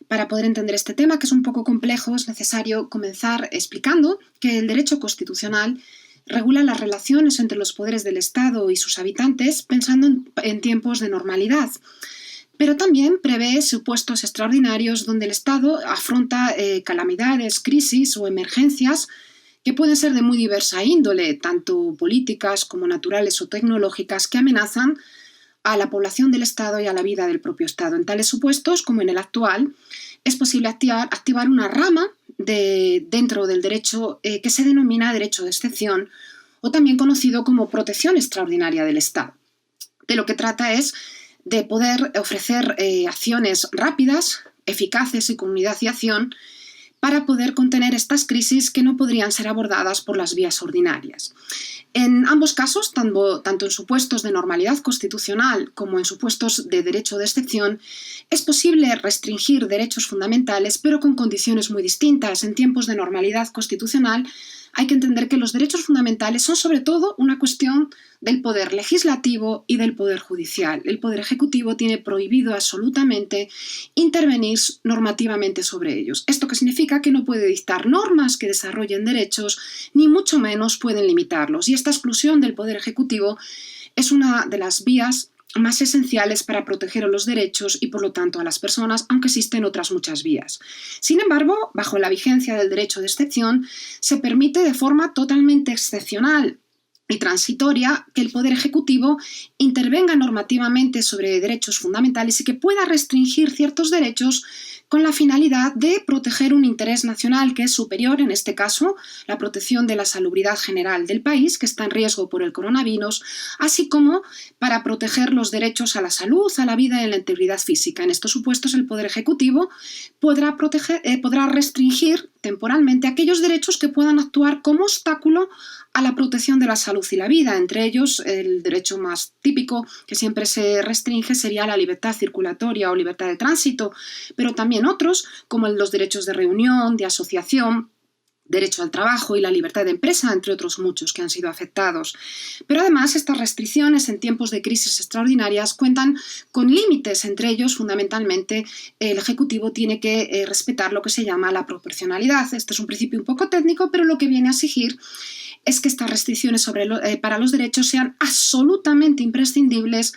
Para poder entender este tema, que es un poco complejo, es necesario comenzar explicando que el derecho constitucional regula las relaciones entre los poderes del Estado y sus habitantes pensando en tiempos de normalidad, pero también prevé supuestos extraordinarios donde el Estado afronta calamidades, crisis o emergencias que pueden ser de muy diversa índole, tanto políticas como naturales o tecnológicas, que amenazan a la población del Estado y a la vida del propio Estado. En tales supuestos, como en el actual, es posible activar una rama dentro del derecho que se denomina derecho de excepción, o también conocido como protección extraordinaria del Estado. De lo que trata es de poder ofrecer acciones rápidas, eficaces y con unidad y acción para poder contener estas crisis que no podrían ser abordadas por las vías ordinarias. En ambos casos, tanto en supuestos de normalidad constitucional como en supuestos de derecho de excepción, es posible restringir derechos fundamentales, pero con condiciones muy distintas. En tiempos de normalidad constitucional hay que entender que los derechos fundamentales son sobre todo una cuestión del poder legislativo y del poder judicial. El poder ejecutivo tiene prohibido absolutamente intervenir normativamente sobre ellos. ¿Esto qué significa? Que no puede dictar normas que desarrollen derechos, ni mucho menos pueden limitarlos. Y esta exclusión del poder ejecutivo es una de las vías más esenciales para proteger a los derechos y, por lo tanto, a las personas, aunque existen otras muchas vías. Sin embargo, bajo la vigencia del derecho de excepción, se permite de forma totalmente excepcional y transitoria que el Poder Ejecutivo intervenga normativamente sobre derechos fundamentales y que pueda restringir ciertos derechos con la finalidad de proteger un interés nacional que es superior, en este caso, la protección de la salubridad general del país, que está en riesgo por el coronavirus, así como para proteger los derechos a la salud, a la vida y a la integridad física. En estos supuestos, el Poder Ejecutivo podrá restringir temporalmente aquellos derechos que puedan actuar como obstáculo a la protección de la salud y la vida. Entre ellos, el derecho más típico que siempre se restringe sería la libertad circulatoria o libertad de tránsito, pero también otros, como los derechos de reunión, de asociación, derecho al trabajo y la libertad de empresa, entre otros muchos que han sido afectados. Pero además, estas restricciones en tiempos de crisis extraordinarias cuentan con límites. Entre ellos, fundamentalmente, el Ejecutivo tiene que respetar lo que se llama la proporcionalidad. Este es un principio un poco técnico, pero lo que viene a exigir es que estas restricciones para los derechos sean absolutamente imprescindibles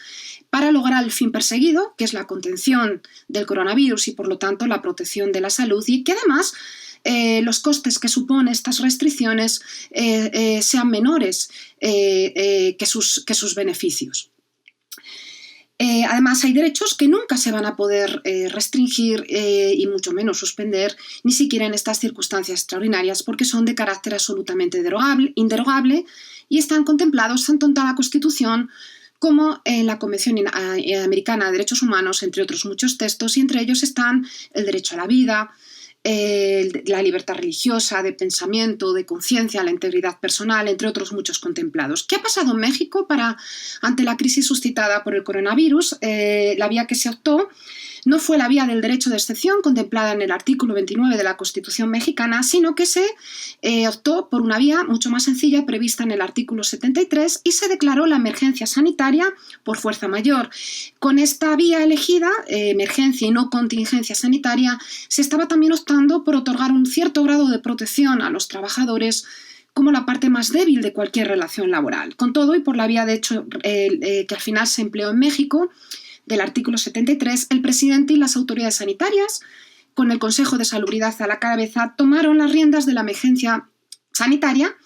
para lograr el fin perseguido, que es la contención del coronavirus y, por lo tanto, la protección de la salud, y que además los costes que suponen estas restricciones sean menores que sus beneficios. Además, hay derechos que nunca se van a poder restringir y mucho menos suspender, ni siquiera en estas circunstancias extraordinarias, porque son de carácter absolutamente inderogable y están contemplados tanto en la Constitución como en la Convención Americana de Derechos Humanos, entre otros muchos textos, y entre ellos están el derecho a la vida, la libertad religiosa, de pensamiento, de conciencia, la integridad personal, entre otros muchos contemplados. ¿Qué ha pasado en México ante la crisis suscitada por el coronavirus? La vía que se optó no fue la vía del derecho de excepción contemplada en el artículo 29 de la Constitución mexicana, sino que se optó por una vía mucho más sencilla prevista en el artículo 73 y se declaró la emergencia sanitaria por fuerza mayor. Con esta vía elegida, emergencia y no contingencia sanitaria, se estaba también optando por otorgar un cierto grado de protección a los trabajadores como la parte más débil de cualquier relación laboral. Con todo, y por la vía de hecho que al final se empleó en México, del artículo 73, el presidente y las autoridades sanitarias, con el Consejo de Salubridad a la cabeza, tomaron las riendas de la emergencia sanitaria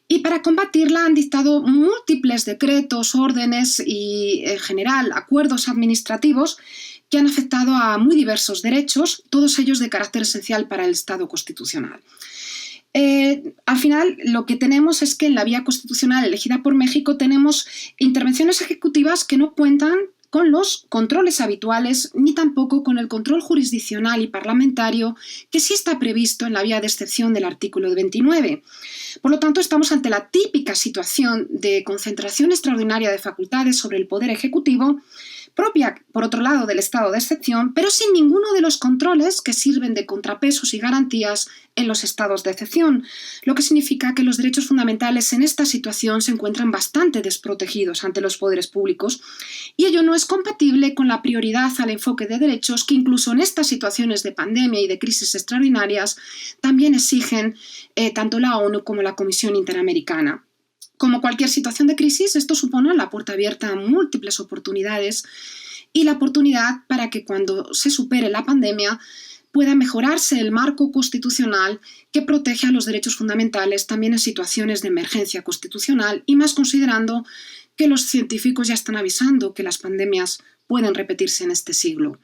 y para combatirla han dictado múltiples decretos, órdenes y, en general, acuerdos administrativos que han afectado a muy diversos derechos, todos ellos de carácter esencial para el Estado constitucional. Al final, lo que tenemos es que en la vía constitucional elegida por México tenemos intervenciones ejecutivas que no cuentan con los controles habituales ni tampoco con el control jurisdiccional y parlamentario que sí está previsto en la vía de excepción del artículo 29. Por lo tanto, estamos ante la típica situación de concentración extraordinaria de facultades sobre el Poder Ejecutivo, propia, por otro lado, del estado de excepción, pero sin ninguno de los controles que sirven de contrapesos y garantías en los estados de excepción, lo que significa que los derechos fundamentales en esta situación se encuentran bastante desprotegidos ante los poderes públicos, y ello no es compatible con la prioridad al enfoque de derechos que incluso en estas situaciones de pandemia y de crisis extraordinarias también exigen tanto la ONU como la Comisión Interamericana. Como cualquier situación de crisis, esto supone la puerta abierta a múltiples oportunidades y la oportunidad para que cuando se supere la pandemia pueda mejorarse el marco constitucional que protege a los derechos fundamentales también en situaciones de emergencia constitucional y más considerando que los científicos ya están avisando que las pandemias pueden repetirse en este siglo.